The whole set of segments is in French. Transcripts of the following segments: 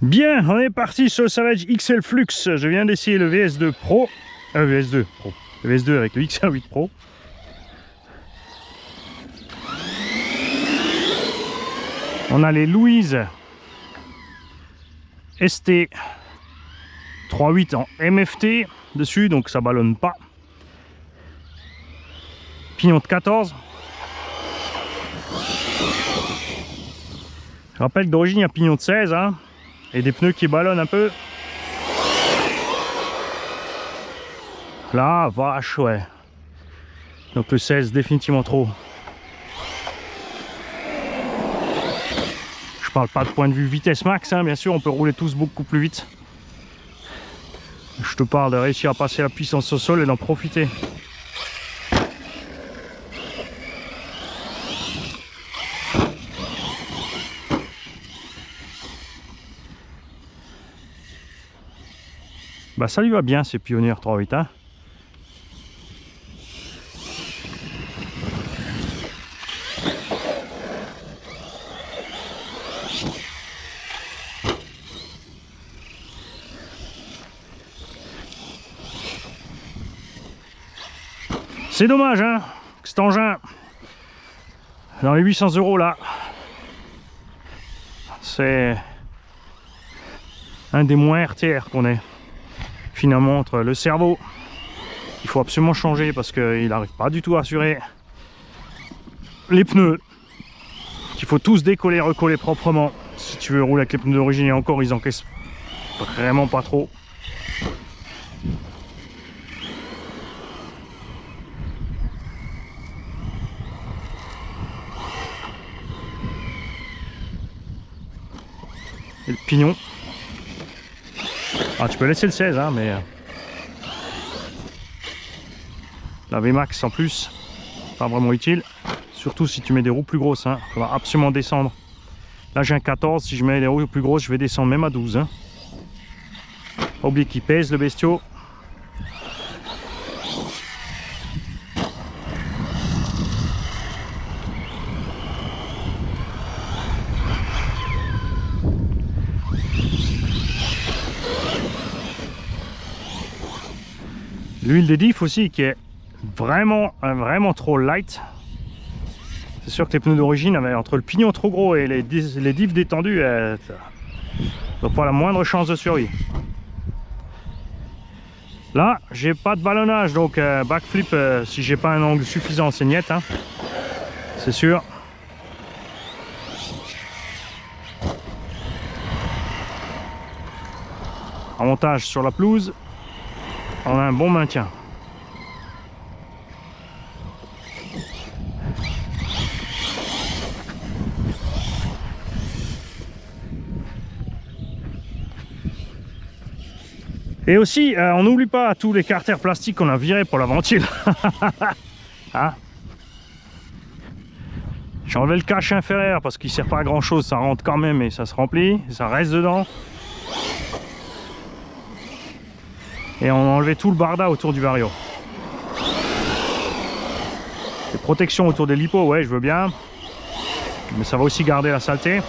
Bien, on est parti sur le Savage XL Flux. Je viens d'essayer le VS2 Pro. VS2 Pro. Le VS2 avec le XR8 Pro. On a les Louise ST 3.8 en MFT dessus, donc ça ballonne pas. Pignon de 14. Je rappelle que d'origine il y a pignon de 16 hein, et des pneus qui ballonnent un peu. Là, vache, ouais. Donc le 16 définitivement trop. Je parle pas de point de vue vitesse max, hein, bien sûr, on peut rouler tous beaucoup plus vite. Je te parle de réussir à passer la puissance au sol et d'en profiter. Bah ça lui va bien ces Pioneer 3.8 hein. C'est dommage hein, que cet engin dans les 800 € là, c'est un des moins RTR qu'on ait. Finalement, entre le cerveau, il faut absolument changer parce qu'il n'arrive pas du tout à assurer. Les pneus, qu'il faut tous décoller, recoller proprement. Si tu veux rouler avec les pneus d'origine, et encore, ils encaissent vraiment pas trop. Et le pignon. Ah, tu peux laisser le 16, hein, mais la VMAX en plus, pas vraiment utile. Surtout si tu mets des roues plus grosses, hein. Il faudra absolument descendre. Là, j'ai un 14. Si je mets des roues plus grosses, je vais descendre même à 12. Hein. Pas oublier qu'il pèse le bestiau. L'huile des diffs aussi qui est vraiment trop light. C'est sûr que les pneus d'origine avaient entre le pignon trop gros et les diffs détendus, donc pas la moindre chance de survie. Là, j'ai pas de ballonnage, donc backflip si j'ai pas un angle suffisant, c'est niet, hein, c'est sûr. En montage sur la pelouse, on a un bon maintien. Et aussi, on n'oublie pas tous les carters plastiques qu'on a virés pour la ventile. Hein, j'ai enlevé le cache inférieur parce qu'il ne sert pas à grand chose, ça rentre quand même et ça se remplit, ça reste dedans. Et on a enlevé tout le barda autour du vario. Les protections autour des lipos, ouais, je veux bien. Mais ça va aussi garder la saleté.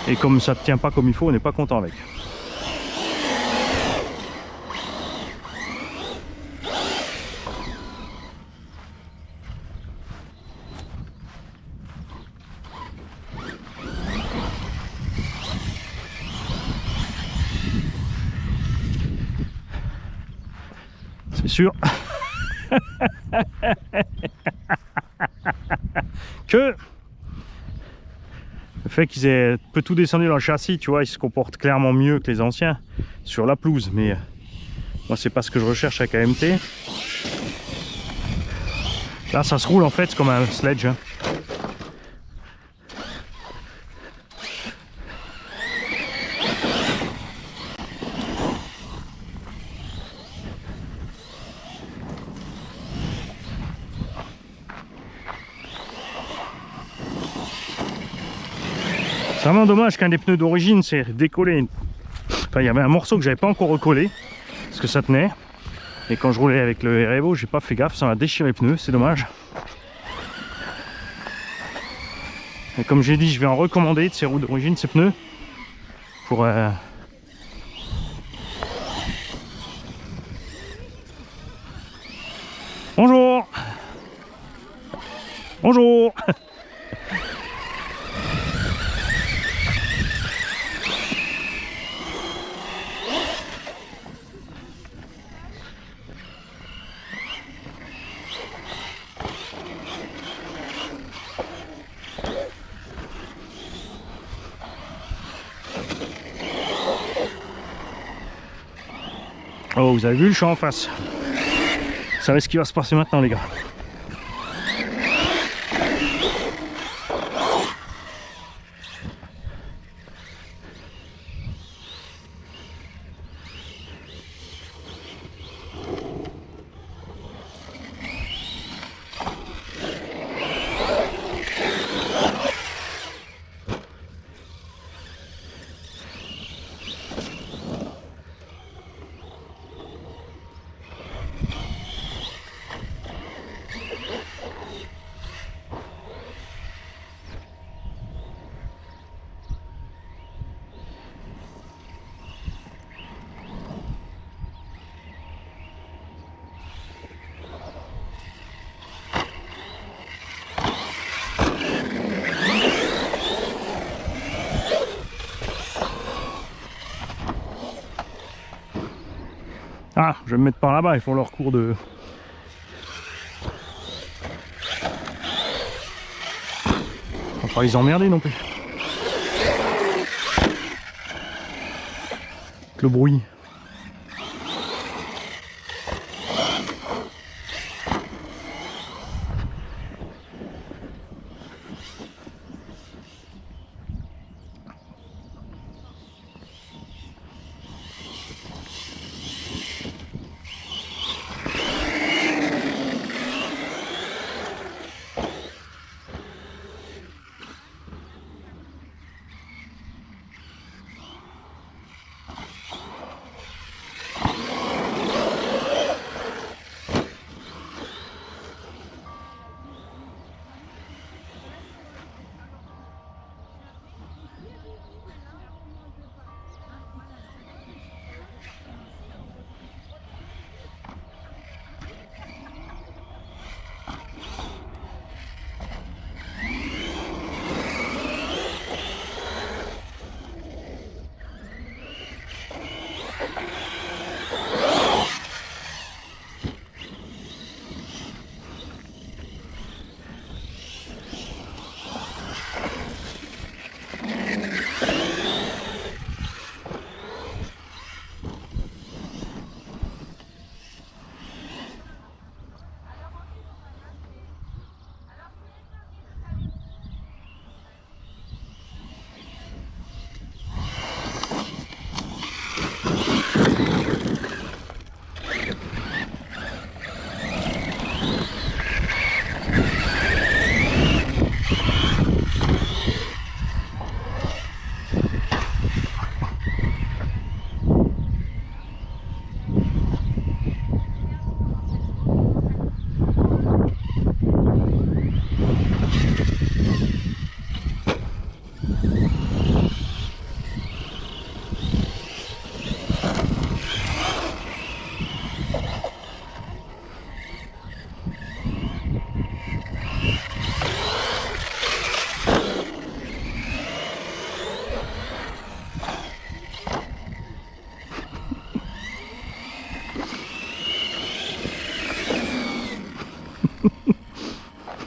Et comme ça ne tient pas comme il faut, on n'est pas content avec. C'est sûr que le fait qu'ils aient un peu tout descendu dans le châssis, tu vois, ils se comportent clairement mieux que les anciens sur la pelouse, mais moi c'est pas ce que je recherche avec AMT. Là ça se roule en fait comme un sledge, hein. C'est vraiment dommage qu'un des pneus d'origine s'est décollé. Enfin, il y avait un morceau que j'avais pas encore recollé parce que ça tenait. Et quand je roulais avec le REVO, j'ai pas fait gaffe, ça m'a déchiré les pneus, c'est dommage. Et comme j'ai dit, je vais en recommander de ces roues d'origine, ces pneus. pour... Bonjour. Bonjour. Oh, vous avez vu le champ en face? Vous savez ce qui va se passer maintenant, les gars. Ah, je vais me mettre par là-bas, ils font leur cours de... On va pas les emmerder non plus. Avec le bruit.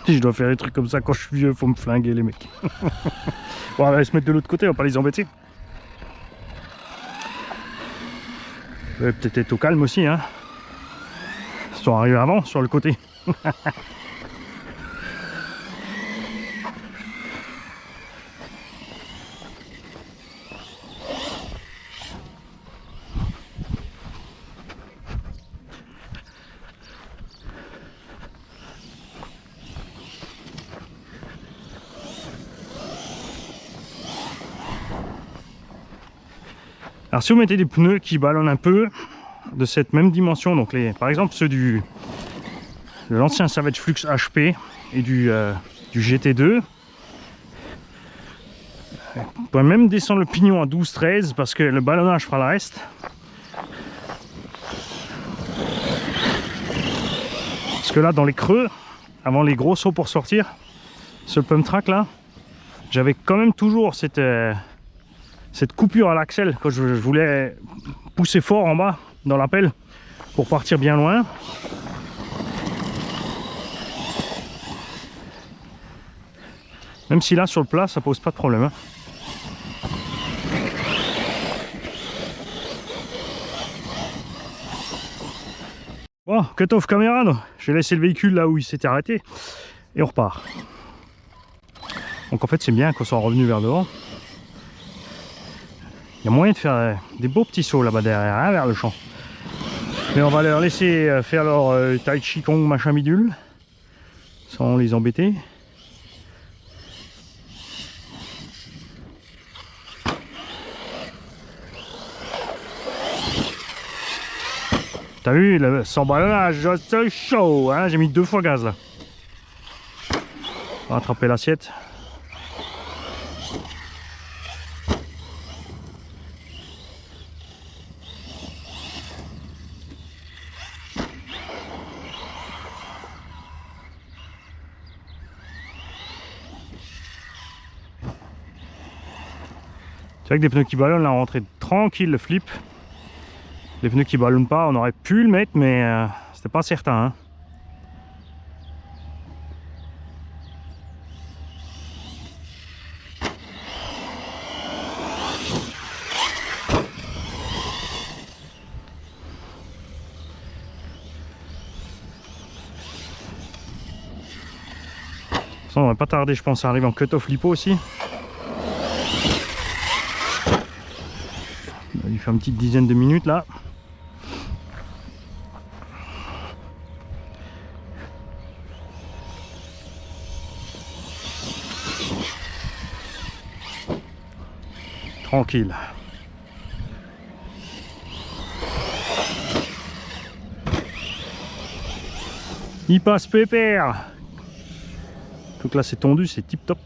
Si je dois faire des trucs comme ça quand je suis vieux, faut me flinguer les mecs. Bon, on va aller se mettre de l'autre côté, on va pas les embêter. Je vais peut-être être au calme aussi, hein. Ils sont arrivés avant, sur le côté. Alors si vous mettez des pneus qui ballonnent un peu de cette même dimension, donc par exemple ceux de l'ancien Savage Flux HP et du GT2, Vous pouvez même descendre le pignon à 12-13 parce que le ballonnage fera le reste. Parce que là, dans les creux, avant les gros sauts pour sortir, ce pump track là, j'avais quand même toujours cette coupure à l'axel quand je voulais pousser fort en bas dans la pelle pour partir bien loin. Même si là sur le plat ça pose pas de problème. Hein. Bon, cut-off caméra, j'ai laissé le véhicule là où il s'était arrêté et on repart. Donc en fait c'est bien qu'on soit revenu vers devant. Il y a moyen de faire des beaux petits sauts là-bas derrière, hein, vers le champ. Mais on va leur laisser faire leur tai chi kong machin bidule, sans les embêter. T'as vu, sans ballonnage, c'est chaud, hein, j'ai mis 2 fois gaz là. On va attraper l'assiette. C'est vrai que des pneus qui ballonnent, là on rentrait tranquille le flip. Les pneus qui ballonnent pas, on aurait pu le mettre, mais c'était pas certain. Hein. Ça, on va pas tarder, je pense, à arriver en cut-off lipo aussi. On va lui faire une petite dizaine de minutes là. Tranquille. Il passe pépère. Donc là c'est tendu, c'est tip top.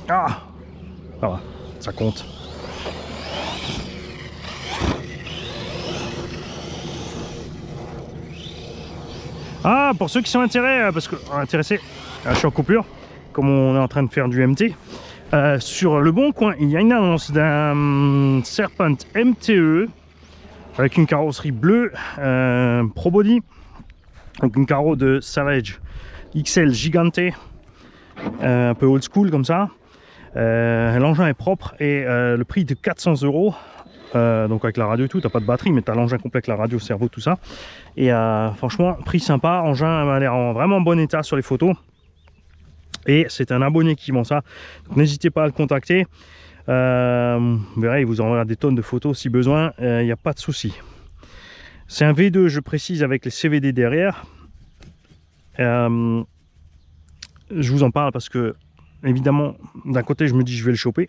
Ah, ça va, ça compte. Ah, pour ceux qui sont intéressés, je suis en coupure, comme on est en train de faire du MT. Sur le bon coin, il y a une annonce d'un Serpent MTE avec une carrosserie bleue Pro Body, donc une carreau de Savage XL Gigante, un peu old school comme ça. L'engin est propre et le prix de 400 €. Donc avec la radio et tout, t'as pas de batterie mais t'as l'engin complet avec la radio, cerveau, tout ça. Et franchement, prix sympa, engin a l'air en vraiment bon état sur les photos. Et c'est un abonné qui vend ça, donc n'hésitez pas à le contacter. Vous verrez, il vous enverra des tonnes de photos si besoin, il n'y a pas de souci. C'est un V2, je précise, avec les CVD derrière. Je vous en parle parce que, évidemment, d'un côté je me dis je vais le choper.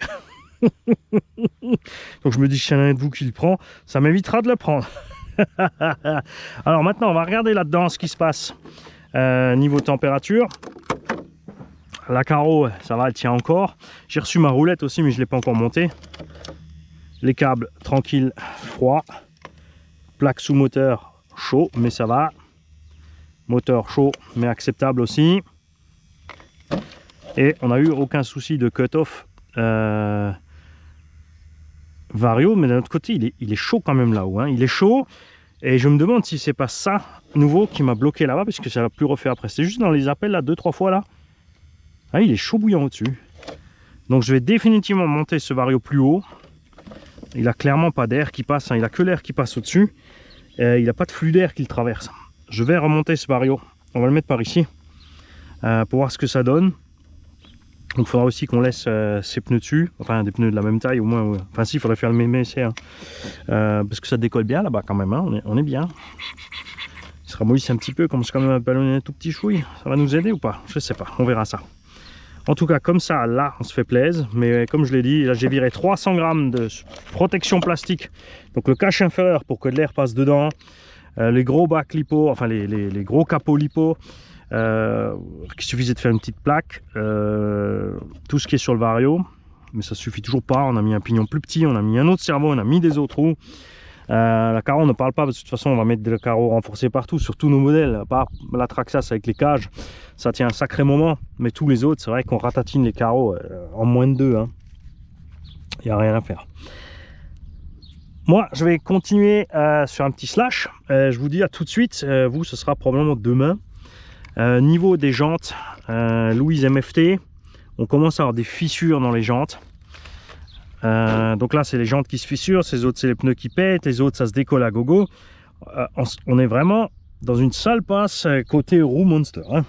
Donc je me dis, si y en a un de vous qui le prend, ça m'évitera de le prendre. Alors maintenant on va regarder là-dedans ce qui se passe niveau température. La carreau, ça va, elle tient encore. J'ai reçu ma roulette aussi mais je ne l'ai pas encore montée. Les câbles tranquille, froid. Plaque sous moteur chaud mais ça va. Moteur chaud mais acceptable aussi. Et on n'a eu aucun souci de cut-off Vario, mais d'un autre côté il est chaud quand même là-haut, hein. Il est chaud et je me demande si c'est pas ça nouveau qui m'a bloqué là-bas parce que ça l'a plus refait après. C'est juste dans les appels là 2-3 fois là. Ah, il est chaud bouillant au-dessus. Donc je vais définitivement monter ce Vario plus haut. Il a clairement pas d'air qui passe, hein. Il a que l'air qui passe au-dessus. Il n'a pas de flux d'air qui le traverse. Je vais remonter ce Vario. On va le mettre par ici pour voir ce que ça donne. Donc il faudra aussi qu'on laisse ces pneus dessus, enfin des pneus de la même taille au moins. Ouais. Enfin si, il faudrait faire le même essai, hein. Parce que ça décolle bien là-bas quand même, hein. On est bien. Il sera mollisse un petit peu, comme c'est quand même un ballonnet tout petit chouille. Ça va nous aider ou pas? Je sais pas, on verra ça. En tout cas comme ça, là on se fait plaisir. Mais comme je l'ai dit, là j'ai viré 300 grammes de protection plastique. Donc le cache inférieur pour que de l'air passe dedans. Les gros bacs lipo, enfin les gros capots lipo, il suffisait de faire une petite plaque, tout ce qui est sur le Vario, mais ça suffit toujours pas. On a mis un pignon plus petit, on a mis un autre servot, on a mis des autres roues. La carreau on ne parle pas, parce que de toute façon on va mettre des carreaux renforcés partout sur tous nos modèles, à part la Traxxas avec les cages, ça tient un sacré moment, mais tous les autres c'est vrai qu'on ratatine les carreaux en moins de 2, hein. Il n'y a rien à faire. Moi je vais continuer sur un petit slash, je vous dis à tout de suite, vous ce sera probablement demain. Niveau des jantes, Louise MFT, on commence à avoir des fissures dans les jantes. Donc là c'est les jantes qui se fissurent, ces autres c'est les pneus qui pètent, les autres ça se décolle à gogo. On est vraiment dans une sale passe côté roue Monster, hein.